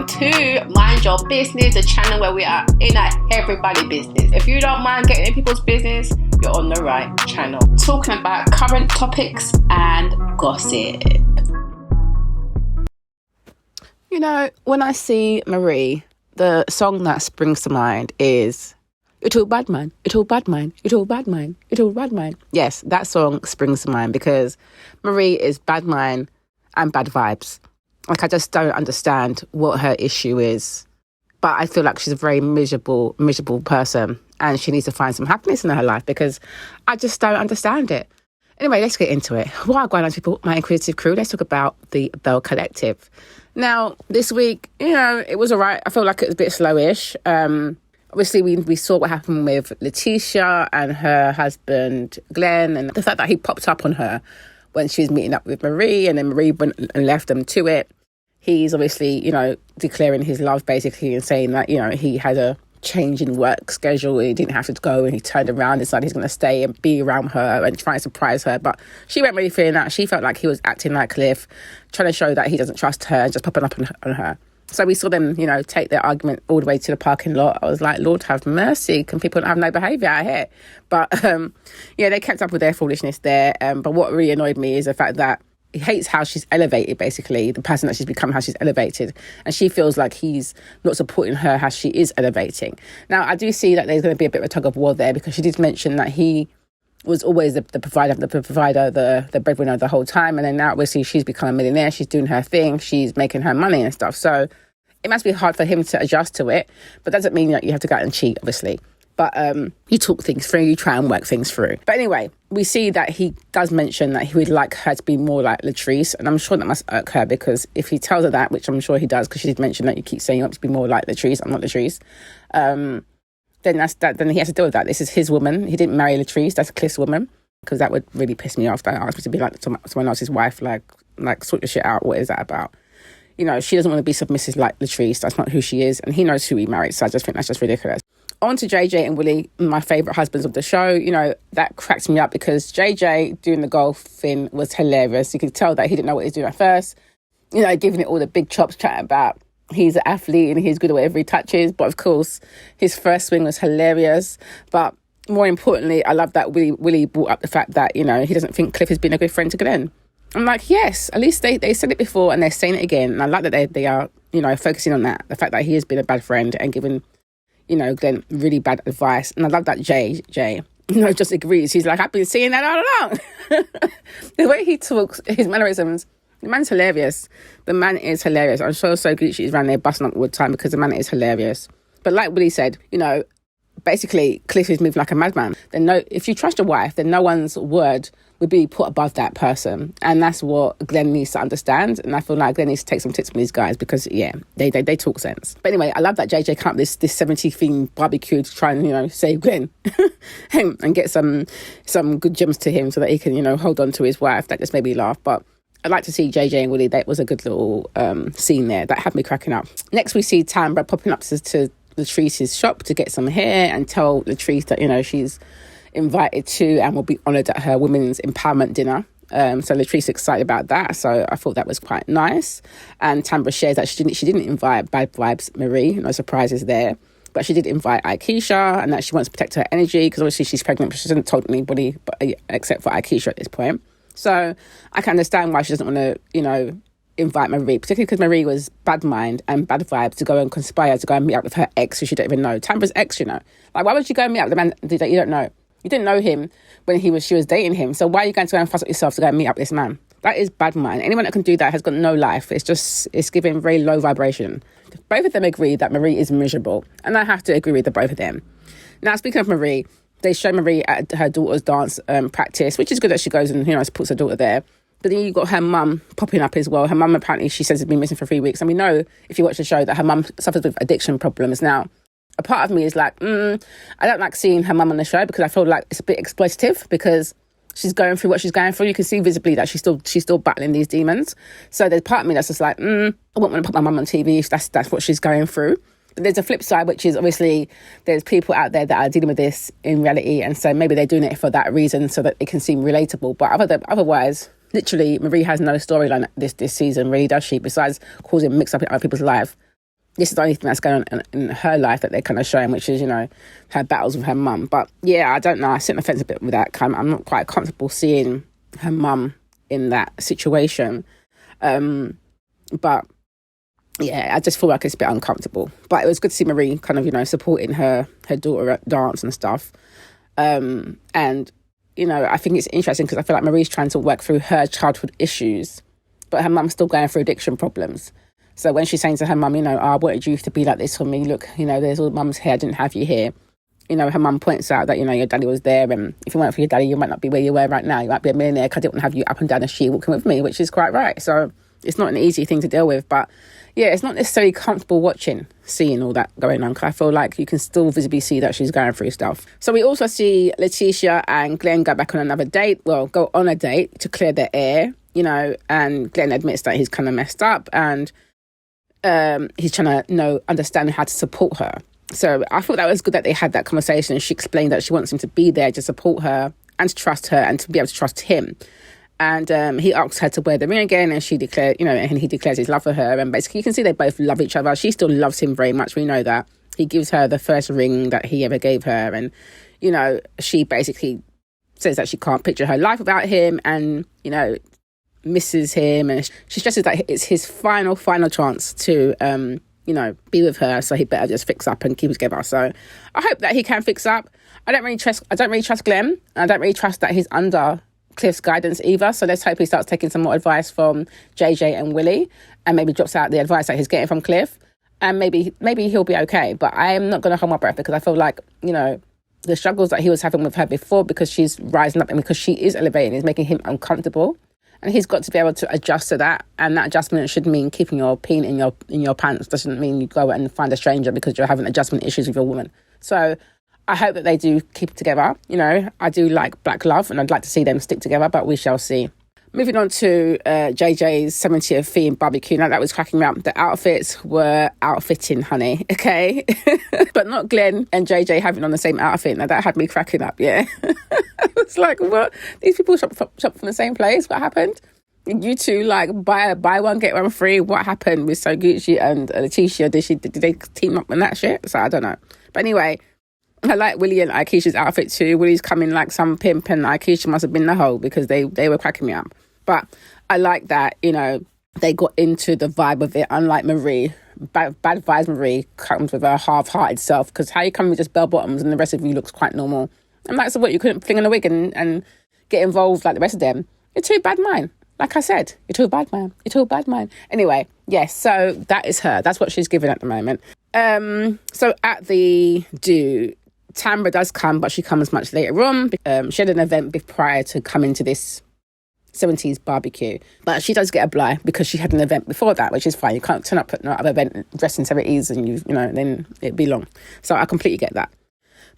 welcome to Mind Your Business, a channel where we are in everybody's business. If you don't mind getting in people's business, you're on the right channel. Talking about current topics and gossip. You know, when I see Marie, the song that springs to mind is "It all bad man, it all bad man, it all bad man, it all bad man." Yes, that song springs to mind because Marie is bad mind and bad vibes. Like, I just don't understand what her issue is. But I feel like she's a very miserable person and she needs to find some happiness in her life because I just don't understand it. Anyway, let's get into it. What are going on, people? My Inquisitive crew. Let's talk about the Belle Collective. Now, this week, it was all right. I feel like it was a bit slowish. Obviously, we saw what happened with Tisha and her husband, Glenn, and the fact that he popped up on her when she was meeting up with Marie, and then Marie went and left them to it. He's obviously, declaring his love basically and saying that, he had a change in work schedule. He didn't have to go, and he turned around and decided he's going to stay and be around her and try and surprise her. But she wasn't really feeling that. She felt like he was acting like Cliff, trying to show that he doesn't trust her and just popping up on her. So we saw them, take their argument all the way to the parking lot. I was like, Lord have mercy. Can people have no behaviour out here? But, they kept up with their foolishness there. But what really annoyed me is the fact that he hates how she's elevated, basically, the person that she's become, how she's elevated. And she feels like he's not supporting her how she is elevating. Now, I do see that there's going to be a bit of a tug of war there because she did mention that he was always the provider, the breadwinner the whole time. And then now, obviously, she's become a millionaire. She's doing her thing. She's making her money and stuff. So it must be hard for him to adjust to it. But that doesn't mean that you have to go out and cheat, obviously. But you talk things through, you try and work things through. But anyway, we see that he does mention that he would like her to be more like Latrice. And I'm sure that must irk her because if he tells her that, which I'm sure he does, because she did mention that you keep saying you want to be more like Latrice, I'm not Latrice. Then then he has to deal with that. This is his woman. He didn't marry Latrice. That's Cliff's woman. Because that would really piss me off. That asked me to be like someone else's wife. Like sort your shit out. What is that about? She doesn't want to be submissive like Latrice. That's not who she is. And he knows who he married. So I just think that's just ridiculous. On to JJ and Willie, my favourite husbands of the show. That cracked me up because JJ doing the golf thing was hilarious. You could tell that he didn't know what he was doing at first. Giving it all the big chops, chatting about he's an athlete and he's good at whatever he touches. But of course, his first swing was hilarious. But more importantly, I love that Willie brought up the fact that, he doesn't think Cliff has been a good friend to Glenn. I'm like, yes, at least they said it before and they're saying it again. And I like that they are, focusing on that. The fact that he has been a bad friend and given, Glenn really bad advice. And I love that Jay, just agrees. He's like, I've been seeing that all along. The way he talks, his mannerisms, the man's hilarious. The man is hilarious. I'm sure So Gucci is around there busting up all the time because the man is hilarious. But like Willie said, basically Cliff is moving like a madman. If you trust your wife, then no one's word would be put above that person. And that's what Glenn needs to understand. And I feel like Glenn needs to take some tips from these guys because, they talk sense. But anyway, I love that JJ came up with this 70-theme barbecue to try and, save Glenn and get some good gems to him so that he can, hold on to his wife. That just made me laugh. But I'd like to see JJ and Willie. That was a good little scene there. That had me cracking up. Next, we see Tambra popping up to Latrice's shop to get some hair and tell Latrice that, she's invited to and will be honoured at her women's empowerment dinner. So Latrice is excited about that. So I thought that was quite nice. And Tambra shares that she didn't invite Bad Vibes Marie. No surprises there. But she did invite Aikisha and that she wants to protect her energy because obviously she's pregnant, but she hasn't told anybody except for Aikisha at this point. So I can understand why she doesn't want to, invite Marie, particularly because Marie was bad mind and bad vibes to go and conspire to go and meet up with her ex who she don't even know. Tambra's ex, Like, why would you go and meet up with the man that you don't know? You didn't know him when she was dating him. So why are you going to go and fuss up yourself to go and meet up with this man? That is bad mind. Anyone that can do that has got no life. It's giving very low vibration. Both of them agree that Marie is miserable. And I have to agree with the both of them. Now, speaking of Marie, they show Marie at her daughter's dance practice, which is good that she goes and, supports her daughter there. But then you've got her mum popping up as well. Her mum, apparently, she says, has been missing for 3 weeks. And we know, if you watch the show, that her mum suffers with addiction problems. Now, a part of me is like, I don't like seeing her mum on the show because I feel like it's a bit exploitative because she's going through what she's going through. You can see visibly that she's still battling these demons. So there's part of me that's just like, I wouldn't want to put my mum on TV if that's what she's going through. But there's a flip side, which is obviously there's people out there that are dealing with this in reality. And so maybe they're doing it for that reason so that it can seem relatable. But otherwise, literally, Marie has no storyline this season, really, does she? Besides causing mix-up in other people's life. this is the only thing that's going on in her life that they're kind of showing, which is, you know, her battles with her mum. But yeah, I don't know. I sit on the fence a bit with that. I'm not quite comfortable seeing her mum in that situation. But yeah, I just feel like it's a bit uncomfortable. But it was good to see Marie kind of, you know, supporting her daughter at dance and stuff. And, you know, I think it's interesting because I feel like Marie's trying to work through her childhood issues, but her mum's still going through addiction problems. So when she's saying to her mum, you know, I wanted you to be like this for me. Look, you know, there's all mum's here. I didn't have you here. You know, her mum points out that, you know, your daddy was there. And if it weren't for your daddy, you might not be where you were right now. You might be a millionaire because I didn't have you up and down the street walking with me, which is quite right. So it's not an easy thing to deal with. But yeah, it's not necessarily comfortable seeing all that going on. Cause I feel like you can still visibly see that she's going through stuff. So we also see Letitia and Glenn go back on another date. Well, go on a date to clear the air, you know, and Glenn admits that he's kind of messed up and he's trying to understand how to support her. So I thought that was good that they had that conversation and she explained that she wants him to be there to support her and to trust her and to be able to trust him. And he asks her to wear the ring again and she declared, you know, and he declares his love for her. And basically you can see they both love each other. She still loves him very much. We know that. He gives her the first ring that he ever gave her. And, you know, she basically says that she can't picture her life without him and, you know, misses him, and she stresses that it's his final chance to you know, be with her, so he better just fix up and keep it together. So I hope that he can fix up. I don't really trust Glenn. I don't really trust that he's under Cliff's guidance either, so let's hope he starts taking some more advice from JJ and Willie and maybe drops out the advice that he's getting from Cliff, and maybe he'll be okay. But I am not going to hold my breath because I feel like, you know, the struggles that he was having with her before, because she's rising up and because she is elevating, is making him uncomfortable. And he's got to be able to adjust to that. And that adjustment should mean keeping your peen in your pants. Doesn't mean you go and find a stranger because you're having adjustment issues with your woman. So I hope that they do keep it together. You know, I do like black love and I'd like to see them stick together, but we shall see. Moving on to JJ's 70th theme barbecue. Now, that was cracking me up. The outfits were outfitting, honey, okay? But not Glenn and JJ having on the same outfit. Now, that had me cracking up, yeah? I was like, what? These people shop from the same place? What happened? You two, like, buy one, get one free. What happened with So Gucci and Letitia? Did they team up on that shit? So, I don't know. But anyway, I like Willie and Akeisha's outfit too. Willie's coming like some pimp and Akeisha must have been the hoe because they were cracking me up. But I like that, you know, they got into the vibe of it, unlike Marie. Bad vibes Marie comes with her half-hearted self, because how you come with just bell-bottoms and the rest of you looks quite normal. I'm like, so what, you couldn't fling on a wig and get involved like the rest of them? You're too bad mind. Like I said, you're too bad man. You're too bad mind. Anyway, yes, so that is her. That's what she's given at the moment. So at the do, Tambra does come, but she comes much later on. She had an event prior to coming to this 70s barbecue, but she does get a bly because she had an event before that, which is fine. You can't turn up at another event dressed in 70s and you know, then it'd be long. So I completely get that.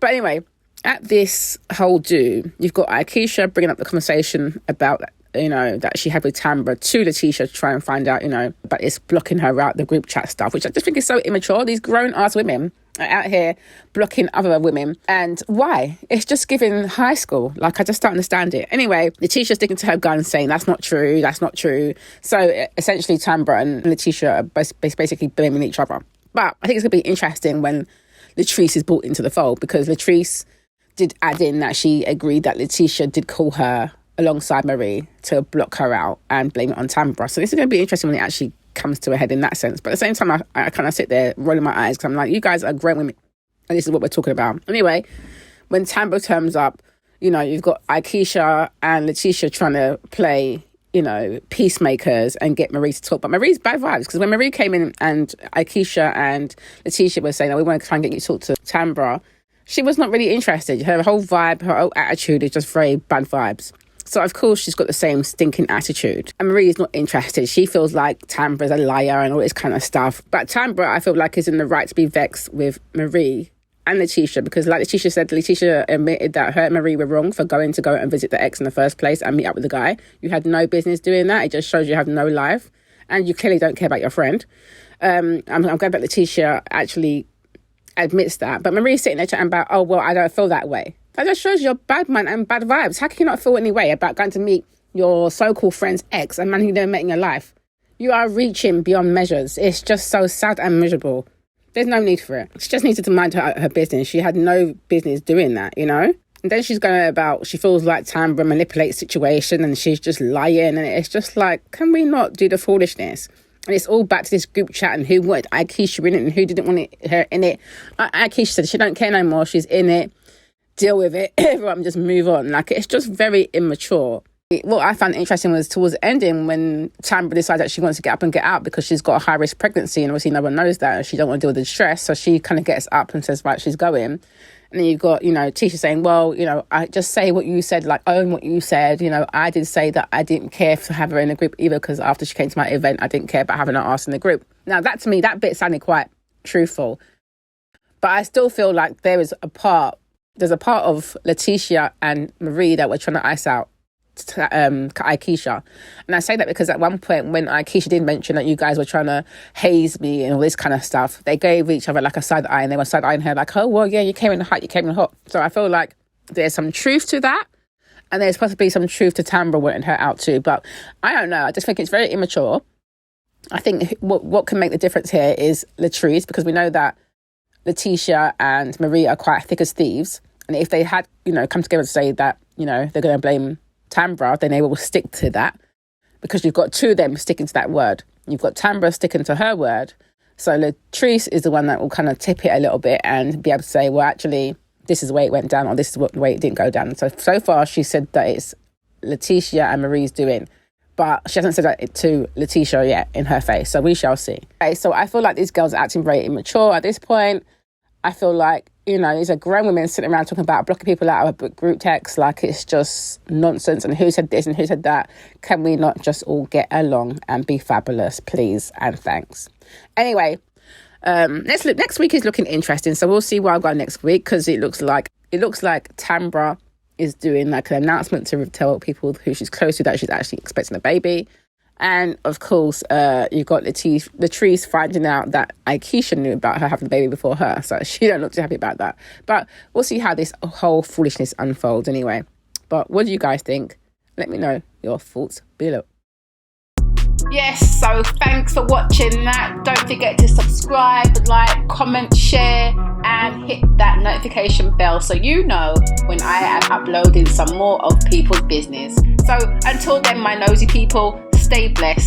But anyway, at this whole do, you've got Akeisha bringing up the conversation about, you know, that she had with Tambra to Letitia to try and find out, you know, but it's blocking her out, the group chat stuff, which I just think is so immature. These grown-ass women are out here blocking other women. And why? It's just giving high school. Like, I just don't understand it. Anyway, Letitia's sticking to her guns, saying that's not true. So essentially, Tambra and Letitia are basically blaming each other. But I think it's going to be interesting when Latrice is brought into the fold, because Latrice did add in that she agreed that Letitia did call her alongside Marie to block her out and blame it on Tambra. So this is going to be interesting when it actually comes to a head in that sense. But at the same time, I kind of sit there rolling my eyes because I'm like, you guys are grown women and this is what we're talking about. Anyway, when Tambra turns up, you know, you've got Akeisha and Letitia trying to play, you know, peacemakers and get Marie to talk. But Marie's bad vibes, because when Marie came in and Akeisha and Letitia were saying, oh, we want to try and get you to talk to Tambra, she was not really interested. Her whole vibe, her whole attitude is just very bad vibes. So, of course, she's got the same stinking attitude. And Marie is not interested. She feels like Tambra's a liar and all this kind of stuff. But Tambra, I feel like, is in the right to be vexed with Marie and Letitia, because like Letitia said, Letitia admitted that her and Marie were wrong for going to go and visit the ex in the first place and meet up with the guy. You had no business doing that. It just shows you have no life. And you clearly don't care about your friend. I'm glad that Letitia actually admits that. But Marie's sitting there chatting about, oh, well, I don't feel that way. That just shows you're bad man and bad vibes. How can you not feel any way about going to meet your so-called friend's ex, a man who you never met in your life? You are reaching beyond measures. It's just so sad and miserable. There's no need for it. She just needed to mind her business. She had no business doing that, you know? And then she's going about, she feels like Tambra manipulates situation and she's just lying. And it's just like, can we not do the foolishness? And it's all back to this group chat and who wanted Akeisha in it and who didn't want her in it. Akeisha said she don't care no more. She's in it. Deal with it. Everyone just move on. Like, it's just very immature. What I found interesting was towards the ending when Tambra decides that she wants to get up and get out because she's got a high-risk pregnancy and obviously no one knows that and she don't want to deal with the stress. So she kind of gets up and says, right, she's going. And then you've got, Tisha saying, well, I just say what you said, like own what you said. I did say that I didn't care to have her in the group either because after she came to my event, I didn't care about having her ass in the group. Now, that to me, that bit sounded quite truthful. But I still feel like there's a part of Letitia and Marie that we're trying to ice out. Akeisha. And I say that because at one point when Akeisha did mention that you guys were trying to haze me and all this kind of stuff, they gave each other like a side eye and they were side eyeing her like, oh well, yeah, you came in hot. So I feel like there's some truth to that and there's possibly some truth to Tambra wanting her out too, but I don't know. I just think it's very immature. I think what can make the difference here is Latrice, because we know that Letitia and Marie are quite thick as thieves, and if they had come together to say that they're going to blame Tambra, then they will stick to that because you've got two of them sticking to that word. You've got Tambra sticking to her word. So Latrice is the one that will kind of tip it a little bit and be able to say, well, actually, this is the way it went down or this is the way it didn't go down. So far, she said that it's Letitia and Marie's doing, but she hasn't said that to Letitia yet in her face. So we shall see. Okay, so I feel like these girls are acting very immature at this point. I feel like, these are grown women sitting around talking about blocking people out of a group text like it's just nonsense and who said this and who said that. Can we not just all get along and be fabulous, please and thanks? Anyway, next week is looking interesting, so we'll see what I've got next week because it looks like Tambra is doing like an announcement to tell people who she's close to that she's actually expecting a baby. And of course, you've got Latrice finding out that Akeisha knew about her having a baby before her. So she don't look too happy about that. But we'll see how this whole foolishness unfolds anyway. But what do you guys think? Let me know your thoughts below. Yes, so thanks for watching that. Don't forget to subscribe, like, comment, share, and hit that notification bell so you know when I am uploading some more of people's business. So until then, my nosy people, stay blessed.